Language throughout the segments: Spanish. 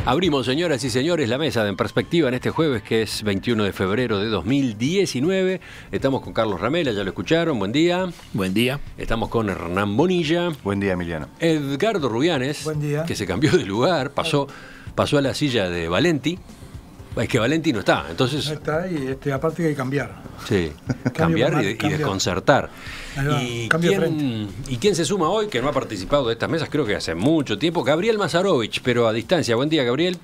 Abrimos, señoras y señores, la mesa de En Perspectiva en este jueves, que es 21 de febrero de 2019. Estamos con Carlos Ramela, ya lo escucharon, buen día. Buen día. Estamos con Hernán Bonilla. Buen día, Emiliano. Edgardo Rubianes, buen día, que se cambió de lugar, pasó a la silla de Valenti. Es que Valenti no está, entonces... No está y aparte que hay que cambiar. Sí, cambiar y desconcertar. ¿Y quién se suma hoy, que no ha participado de estas mesas, creo que hace mucho tiempo? Gabriel Mazarovich, pero a distancia. Buen día, Gabriel.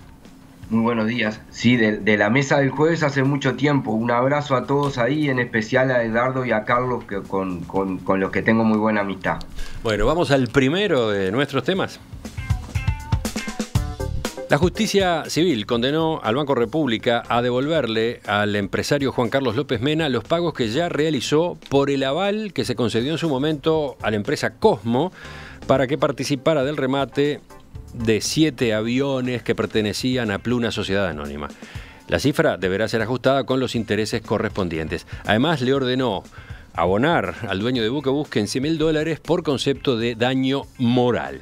Muy buenos días. Sí, de la mesa del jueves hace mucho tiempo. Un abrazo a todos ahí, en especial a Edgardo y a Carlos, que con los que tengo muy buena amistad. Bueno, vamos al primero de nuestros temas. La justicia civil condenó al Banco República a devolverle al empresario Juan Carlos López Mena los pagos que ya realizó por el aval que se concedió en su momento a la empresa Cosmo para que participara del remate de 7 aviones que pertenecían a Pluna Sociedad Anónima. La cifra deberá ser ajustada con los intereses correspondientes. Además, le ordenó abonar al dueño de Buquebus $100.000 por concepto de daño moral.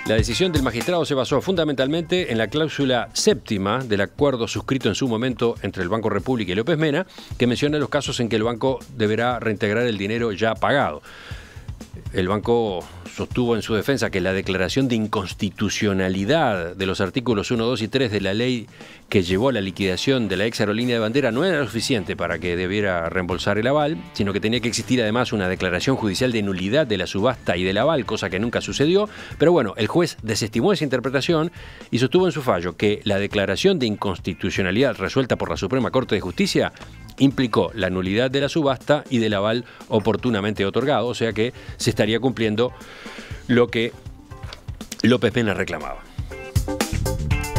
La decisión del magistrado se basó fundamentalmente en la cláusula séptima del acuerdo suscrito en su momento entre el Banco República y López Mena, que menciona los casos en que el banco deberá reintegrar el dinero ya pagado. El banco sostuvo en su defensa que la declaración de inconstitucionalidad de los artículos 1, 2 y 3 de la ley que llevó a la liquidación de la ex aerolínea de bandera no era suficiente para que debiera reembolsar el aval, sino que tenía que existir además una declaración judicial de nulidad de la subasta y del aval, cosa que nunca sucedió. Pero bueno, el juez desestimó esa interpretación y sostuvo en su fallo que la declaración de inconstitucionalidad resuelta por la Suprema Corte de Justicia implicó la nulidad de la subasta y del aval oportunamente otorgado, o sea que se estaría cumpliendo lo que López Mena reclamaba.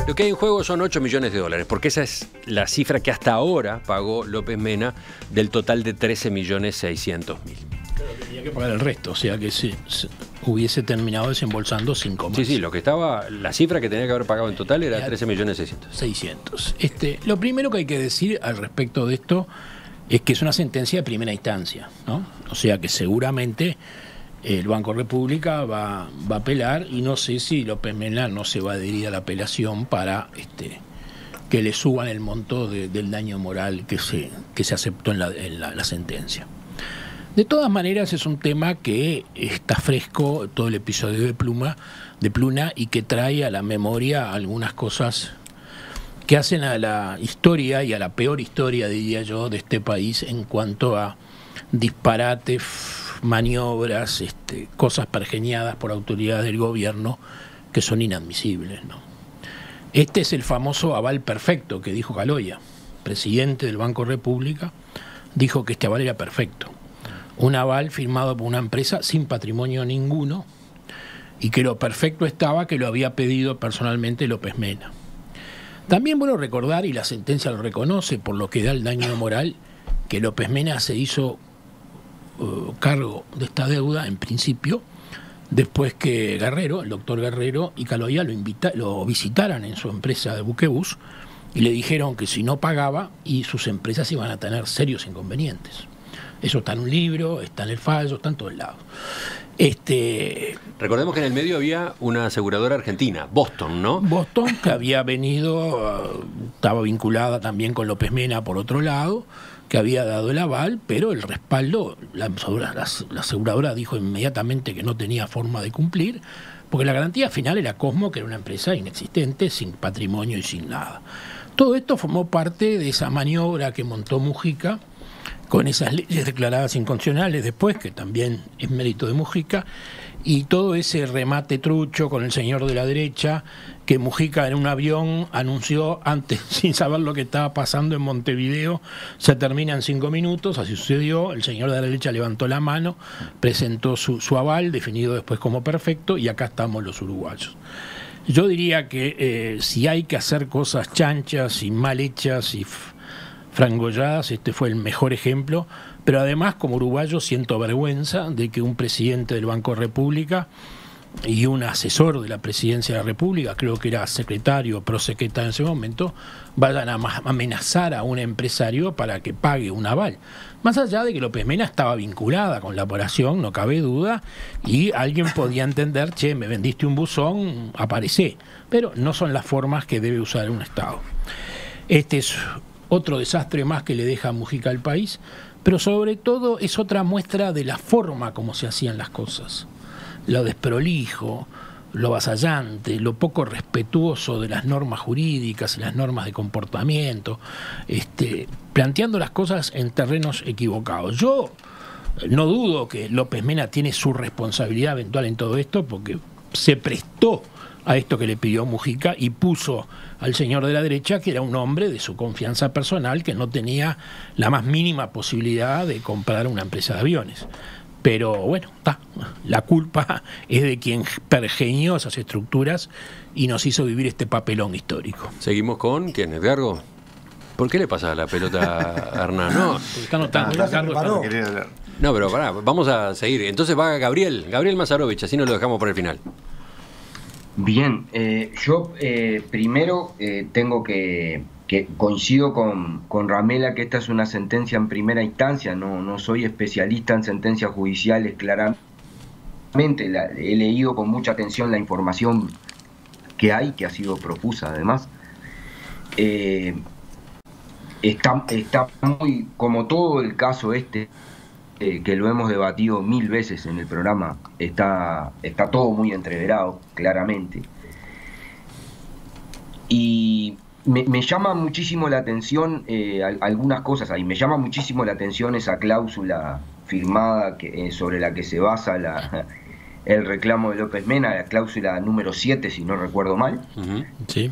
Lo que hay en juego son $8 millones, porque esa es la cifra que hasta ahora pagó López Mena del total de 13.600.000. Pero tenía que pagar el resto, o sea que si hubiese terminado desembolsando 5 más. Sí, lo que estaba, la cifra que tenía que haber pagado en total era 13.600.000. Lo primero que hay que decir al respecto de esto es que es una sentencia de primera instancia, ¿no? O sea que seguramente el Banco República va a apelar y no sé si López Mena no se va a adherir a la apelación para que le suban el monto del daño moral que se aceptó en la sentencia. De todas maneras es un tema que está fresco, todo el episodio de Pluna, y que trae a la memoria algunas cosas que hacen a la historia y a la peor historia, diría yo, de este país en cuanto a disparates, maniobras, cosas pergeñadas por autoridades del gobierno que son inadmisibles, ¿no? Este es el famoso aval perfecto que dijo Galoya, presidente del Banco República, dijo que este aval era perfecto. Un aval firmado por una empresa sin patrimonio ninguno y que lo perfecto estaba que lo había pedido personalmente López Mena. También bueno recordar, y la sentencia lo reconoce por lo que da el daño moral, que López Mena se hizo cargo de esta deuda en principio después que el doctor Guerrero y Galoya lo visitaran en su empresa de Buquebus y le dijeron que si no pagaba y sus empresas iban a tener serios inconvenientes. Eso está en un libro, está en el fallo, está en todos lados. Recordemos que en el medio había una aseguradora argentina, Boston, ¿no? Boston, que había venido, estaba vinculada también con López Mena por otro lado, que había dado el aval, pero el respaldo, la aseguradora dijo inmediatamente que no tenía forma de cumplir, porque la garantía final era Cosmo, que era una empresa inexistente, sin patrimonio y sin nada. Todo esto formó parte de esa maniobra que montó Mujica, con esas leyes declaradas inconstitucionales después, que también es mérito de Mujica, y todo ese remate trucho con el señor de la derecha, que Mujica en un avión anunció antes, sin saber lo que estaba pasando en Montevideo, se termina en 5 minutos, así sucedió, el señor de la derecha levantó la mano, presentó su aval, definido después como perfecto, y acá estamos los uruguayos. Yo diría que si hay que hacer cosas chanchas y mal hechas y frangolladas, este fue el mejor ejemplo, pero además como uruguayo siento vergüenza de que un presidente del Banco República y un asesor de la Presidencia de la República, creo que era secretario o prosecretario en ese momento, vayan a amenazar a un empresario para que pague un aval. Más allá de que López Mena estaba vinculada con la operación, no cabe duda, y alguien podía entender, che, me vendiste un buzón, aparecé. Pero no son las formas que debe usar un Estado. Este es otro desastre más que le deja a Mujica al país, pero sobre todo es otra muestra de la forma como se hacían las cosas. Lo desprolijo, lo avasallante, lo poco respetuoso de las normas jurídicas y las normas de comportamiento, planteando las cosas en terrenos equivocados. Yo no dudo que López Mena tiene su responsabilidad eventual en todo esto, porque se prestó a esto que le pidió Mujica y puso al señor de la derecha, que era un hombre de su confianza personal, que no tenía la más mínima posibilidad de comprar una empresa de aviones. Pero bueno, la culpa es de quien pergeñó esas estructuras y nos hizo vivir este papelón histórico. Seguimos con ¿quién? ¿Edgardo? ¿Por qué le pasa la pelota a Hernán? No, está notando. No, pero pará, vamos a seguir. Entonces va Gabriel Mazarovich, así nos lo dejamos por el final. Bien, yo primero tengo que coincido con Ramela que esta es una sentencia en primera instancia, no soy especialista en sentencias judiciales claramente, he leído con mucha atención la información que hay, que ha sido profusa además. Está muy, como todo el caso que lo hemos debatido 1000 veces en el programa, está todo muy entreverado, claramente. Y me llama muchísimo la atención algunas cosas ahí. Me llama muchísimo la atención esa cláusula firmada sobre la que se basa el reclamo de López Mena, la cláusula número 7, si no recuerdo mal. Sí.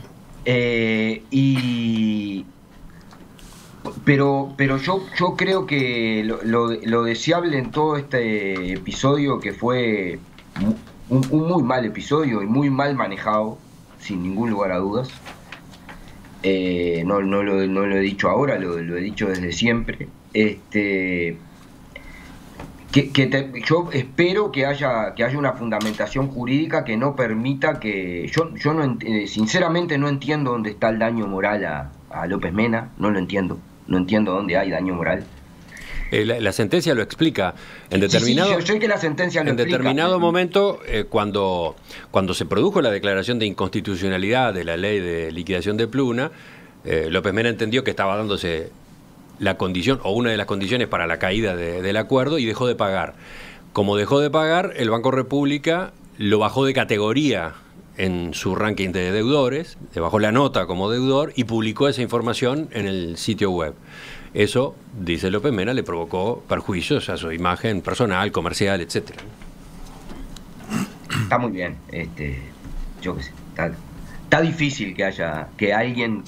Pero yo creo que lo deseable en todo este episodio, que fue un muy mal episodio y muy mal manejado, sin ningún lugar a dudas, no lo he dicho ahora, lo he dicho desde siempre, yo espero que haya una fundamentación jurídica que no permita que... Yo no, sinceramente no entiendo dónde está el daño moral a López Mena, no lo entiendo. No entiendo dónde hay daño moral. La sentencia lo explica. En determinado, yo sé que la sentencia lo explica. En determinado momento, cuando se produjo la declaración de inconstitucionalidad de la ley de liquidación de Pluna, López Mena entendió que estaba dándose la condición o una de las condiciones para la caída del acuerdo y dejó de pagar. Como dejó de pagar, el Banco República lo bajó de categoría en su ranking de deudores, le bajó la nota como deudor y publicó esa información en el sitio web. Eso, dice López Mena, le provocó perjuicios a su imagen personal, comercial, etcétera. Está muy bien, yo qué sé, está difícil que alguien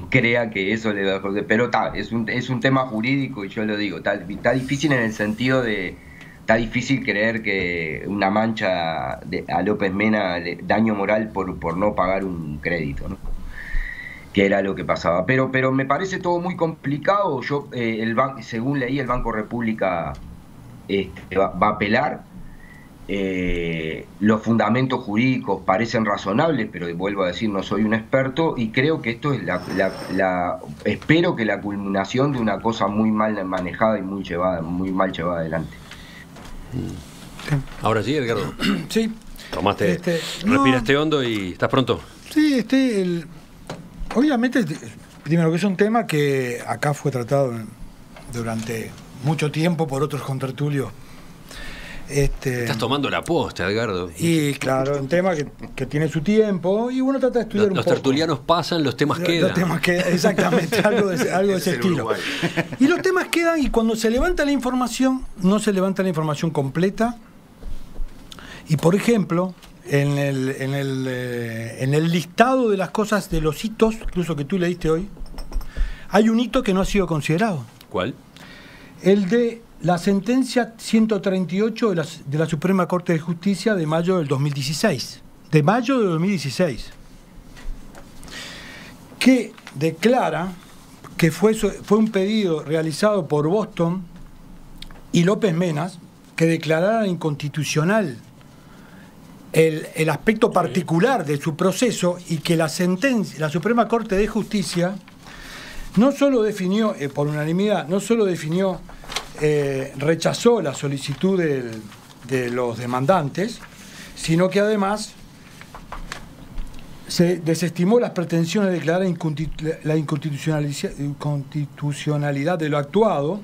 crea que eso le va a... Pero es un tema jurídico y yo lo digo, está difícil en el sentido de... Está difícil creer que una mancha a López Mena daño moral por no pagar un crédito, ¿no? Que era lo que pasaba. Pero me parece todo muy complicado. Yo según leí, el Banco República va a apelar. Los fundamentos jurídicos parecen razonables, pero vuelvo a decir, no soy un experto y creo que esto es espero que la culminación de una cosa muy mal manejada y muy mal llevada adelante. Sí. Ahora sí, Edgardo. Sí. Tomaste, respiraste hondo y estás pronto. Sí, obviamente, primero que es un tema que acá fue tratado durante mucho tiempo por otros contertulios. Estás tomando la posta, Edgardo. Y claro, un tema que tiene su tiempo y uno trata de estudiar un poco. Los tertulianos pasan, los temas quedan. Los temas quedan, exactamente, algo de ese estilo. Y los temas quedan y cuando se levanta la información, no se levanta la información completa. Y por ejemplo, en el listado de las cosas, de los hitos, incluso que tú leíste hoy, hay un hito que no ha sido considerado. ¿Cuál? El de la sentencia 138 de la Suprema Corte de Justicia de mayo del 2016. De mayo de 2016. Que declara que fue un pedido realizado por Boston y López Mena que declarara inconstitucional el aspecto particular de su proceso y que la Suprema Corte de Justicia no solo definió, por unanimidad, no solo definió, rechazó la solicitud de los demandantes, sino que además se desestimó las pretensiones de declarar la inconstitucionalidad de lo actuado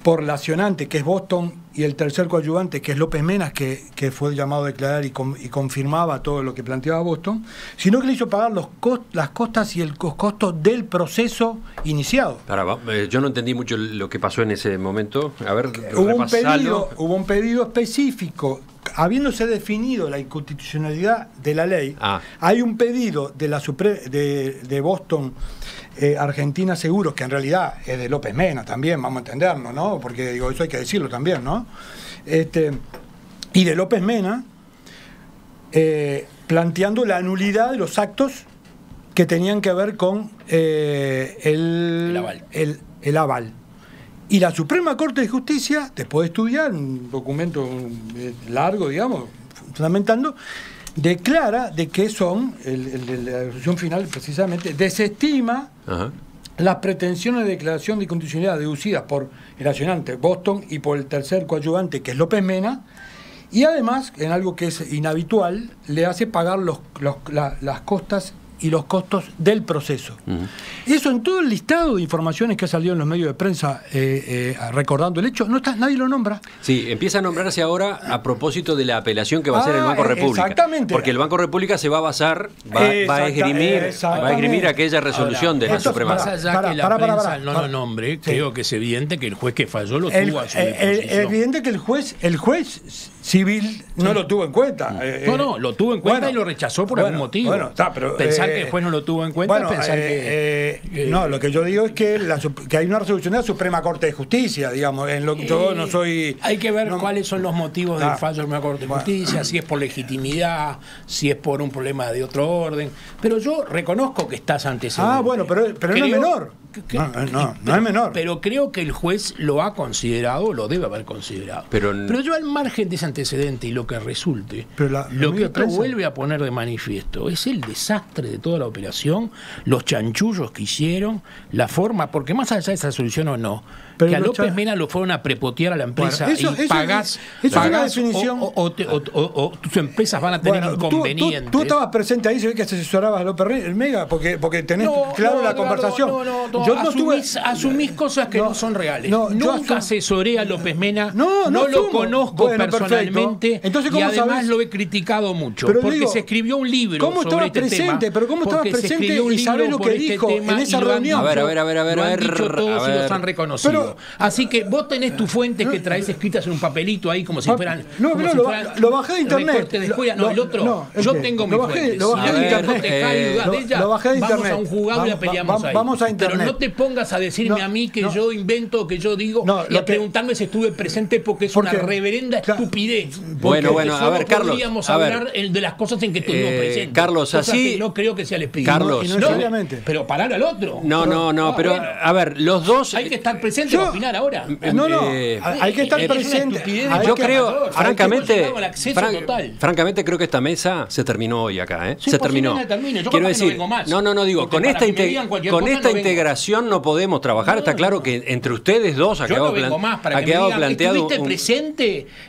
por la accionante, que es Boston, y el tercer coadyuvante, que es López Menas, que fue llamado a declarar y confirmaba todo lo que planteaba Boston, sino que le hizo pagar las costas y los costos del proceso iniciado. Yo no entendí mucho lo que pasó en ese momento. A ver, hubo un pedido específico. Habiéndose definido la inconstitucionalidad de la ley, hay un pedido de Boston, Argentina Seguros, que en realidad es de López Mena también, vamos a entendernos, ¿no? Porque digo, eso hay que decirlo también, ¿no? Y de López Mena, planteando la nulidad de los actos que tenían que ver con el aval. Y la Suprema Corte de Justicia, después de estudiar un documento largo, digamos, fundamentando, declara de que la resolución final precisamente desestima las pretensiones de declaración de inconstitucionalidad deducidas por el accionante Boston y por el tercer coadyuvante, que es López Mena, y además, en algo que es inhabitual, le hace pagar las costas y los costos del proceso. Eso en todo el listado de informaciones que ha salido en los medios de prensa recordando el hecho, no está, nadie lo nombra. Sí, empieza a nombrarse ahora a propósito de la apelación que va a hacer el Banco República. Exactamente. Porque el Banco República se va a basar, va a esgrimir aquría resolución de la Suprema Corte. Más allá que la prensa no lo nombre, creo que es evidente que el juez que falló lo tuvo a su disposición. Es evidente que el juez civil no lo tuvo en cuenta. Lo tuvo en cuenta y lo rechazó por algún motivo. Pensar que el juez no lo tuvo en cuenta, pensar que... no, lo que yo digo es que hay una resolución de la Suprema Corte de Justicia, digamos. Yo no soy... Hay que ver cuáles son los motivos del fallo de la Suprema Corte de Justicia, si es por legitimidad, si es por un problema de otro orden. Pero yo reconozco que estás antecedente. Pero no es menor. No es menor. Pero creo que el juez lo ha considerado, lo debe haber considerado. Pero yo, al margen de ese antecedente y lo que resulte, lo que esto vuelve a poner de manifiesto es el desastre de toda la operación, los chanchullos que hicieron, la forma, porque más allá de esa solución o no, que a López Mena lo fueron a prepotear a la empresa pagás una definición. O tus empresas van a tener inconvenientes. Tú estabas presente ahí, se ve que asesorabas a López Mena, porque tenés claro la conversación. Asumís cosas que no son reales. Nunca asesoré a López Mena, no lo conozco personalmente, y además lo he criticado mucho, porque se escribió un libro sobre este tema. Pero ¿cómo estabas presente y sabés lo que dijo en esa reunión? A ver. Lo han dicho todos y los han reconocido. Así que vos tenés tus fuentes que traes escritas en un papelito ahí como si fueran... lo bajé de internet. El otro, yo tengo mis fuentes. Lo bajé de internet. Vamos a un juzgado y la peleamos ahí. Vamos a internet. Pero no te pongas a decirme a mí que yo invento, que yo digo, y a preguntarme si estuve presente, porque es una reverenda estupidez. Bueno, a ver, Carlos. Podríamos hablar de las cosas en que estuvimos presentes. Carlos, así... no creo que sea el espíritu. Carlos. Pero parar al otro. Pero a ver, los dos... Hay que estar presentes para opinar ahora. Hay que estar presente. Yo creo, francamente creo que esta mesa se terminó hoy acá, se terminó. Quiero decir, digo, con esta integración no podemos trabajar. Está claro que entre ustedes dos ha quedado planteado...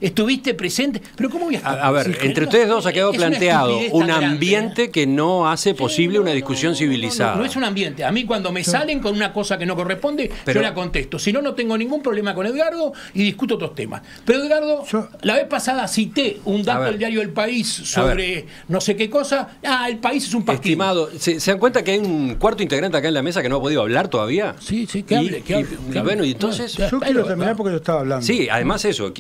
¿Estuviste presente? Pero ¿cómo voy a estar? A ver, entre ustedes dos ha quedado planteado un ambiente que no hace posible una discusión civilizada. No es un ambiente. A mí cuando me salen con una cosa que no corresponde, yo la contesto. Si no tengo ningún problema con Edgardo y discuto otros temas. Pero Edgardo, la vez pasada cité un dato del diario El País sobre no sé qué cosa. El País es un pasquín. Estimado, ¿se dan cuenta que hay un cuarto integrante acá en la mesa que no ha podido hablar todavía? Sí, que hable. Bueno, y entonces... Yo quiero terminar porque yo estaba hablando. Sí, además eso.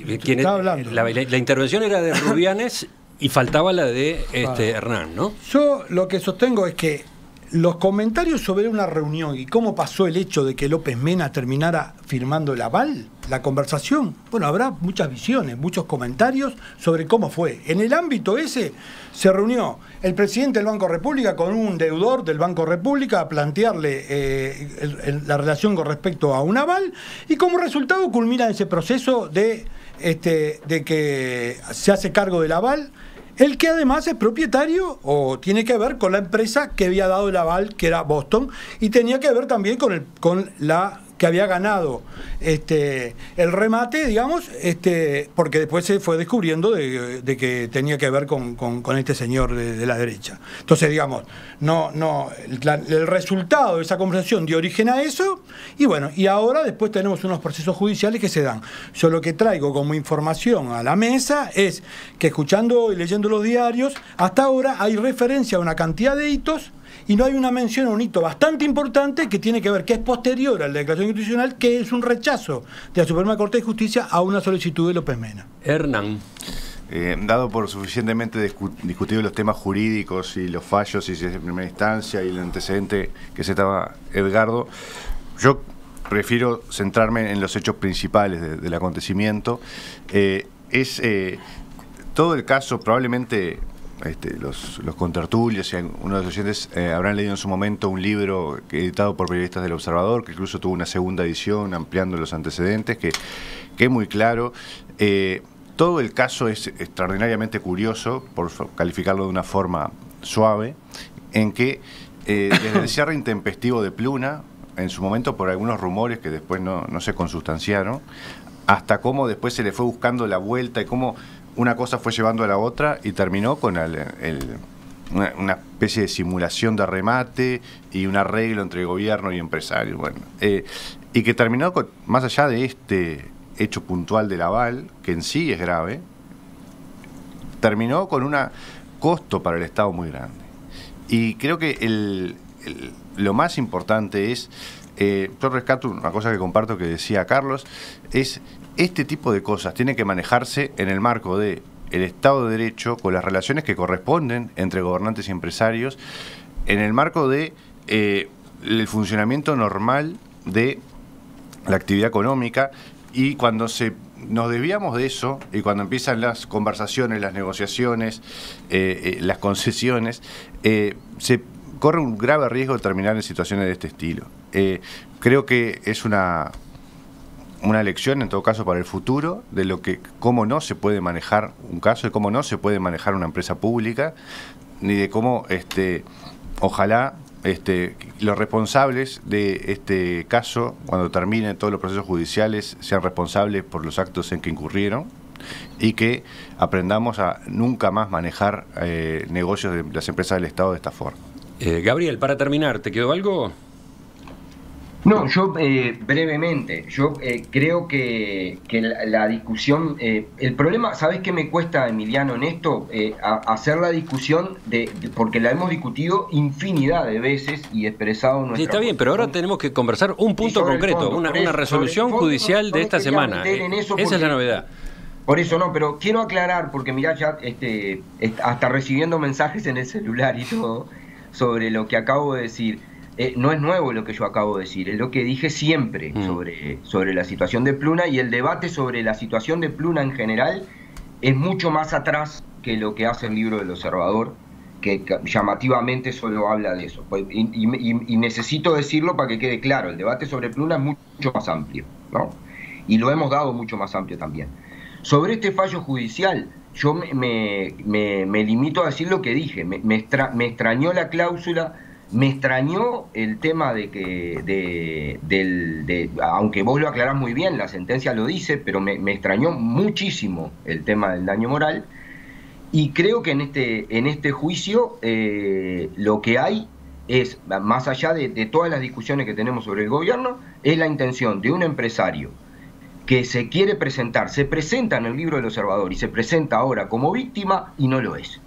La intervención era de Rubianes y faltaba la de Hernán, ¿no? Yo lo que sostengo es que los comentarios sobre una reunión y cómo pasó el hecho de que López Mena terminara firmando el aval, la conversación, habrá muchas visiones, muchos comentarios sobre cómo fue. En el ámbito ese se reunió el presidente del Banco República con un deudor del Banco República a plantearle la relación con respecto a un aval, y como resultado culmina ese proceso de que se hace cargo del aval el que además es propietario o tiene que ver con la empresa que había dado el aval, que era Boston, y tenía que ver también con la que había ganado el remate, digamos, porque después se fue descubriendo de que tenía que ver con este señor de la derecha. Entonces, digamos, el resultado de esa conversación dio origen a eso, y bueno, y ahora después tenemos unos procesos judiciales que se dan. Yo lo que traigo como información a la mesa es que, escuchando y leyendo los diarios, hasta ahora hay referencia a una cantidad de hitos, y no hay una mención a un hito bastante importante que tiene que ver, que es posterior a la declaración institucional, que es un rechazo de la Suprema Corte de Justicia a una solicitud de López Mena. Hernán. Dado por suficientemente discutidos los temas jurídicos y los fallos, y si es de primera instancia y el antecedente que se estaba Edgardo, yo prefiero centrarme en los hechos principales del acontecimiento. Todo el caso, probablemente los contertulios y uno de los oyentes habrán leído en su momento un libro editado por periodistas del Observador, que incluso tuvo una segunda edición ampliando los antecedentes, que es muy claro. Todo el caso es extraordinariamente curioso, por calificarlo de una forma suave, en que desde el cierre intempestivo de Pluna, en su momento por algunos rumores que después no se consustanciaron, hasta cómo después se le fue buscando la vuelta y cómo una cosa fue llevando a la otra y terminó con una especie de simulación de remate y un arreglo entre gobierno y empresarios. Bueno, y que terminó con, más allá de este hecho puntual del aval, que en sí es grave, terminó con un costo para el Estado muy grande. Y creo que lo más importante es, yo rescato una cosa que comparto que decía Carlos, es este tipo de cosas tiene que manejarse en el marco de el Estado de Derecho, con las relaciones que corresponden entre gobernantes y empresarios, en el marco de el funcionamiento normal de la actividad económica. Y cuando nos desviamos de eso, y cuando empiezan las conversaciones, las negociaciones, las concesiones, se corre un grave riesgo de terminar en situaciones de este estilo. Creo que es una lección, en todo caso, para el futuro, de cómo no se puede manejar un caso, de cómo no se puede manejar una empresa pública, ni de cómo, ojalá, los responsables de este caso, cuando terminen todos los procesos judiciales, sean responsables por los actos en que incurrieron, y que aprendamos a nunca más manejar negocios de las empresas del Estado de esta forma. Gabriel, para terminar, ¿te quedó algo? No, yo brevemente, yo creo que la discusión, el problema, ¿sabes qué me cuesta, Emiliano, en esto? Hacer la discusión porque la hemos discutido infinidad de veces y expresado nuestra... Sí, está bien, pero ahora tenemos que conversar un punto concreto, una resolución judicial de esta semana. Esa es la novedad. Por eso no, pero quiero aclarar, porque mirá, ya hasta recibiendo mensajes en el celular y todo sobre lo que acabo de decir. No es nuevo lo que yo acabo de decir, es lo que dije siempre sobre la situación de Pluna, y el debate sobre la situación de Pluna en general es mucho más atrás que lo que hace el libro del Observador, que llamativamente solo habla de eso. Y necesito decirlo para que quede claro, el debate sobre Pluna es mucho más amplio, ¿no? Y lo hemos dado mucho más amplio también. Sobre este fallo judicial, yo me limito a decir lo que dije, me extrañó la cláusula. Me extrañó el tema de que, aunque vos lo aclarás muy bien, la sentencia lo dice, pero me extrañó muchísimo el tema del daño moral, y creo que en este juicio lo que hay es, más allá de todas las discusiones que tenemos sobre el gobierno, es la intención de un empresario que se quiere presentar, se presenta en el libro del Observador y se presenta ahora como víctima y no lo es.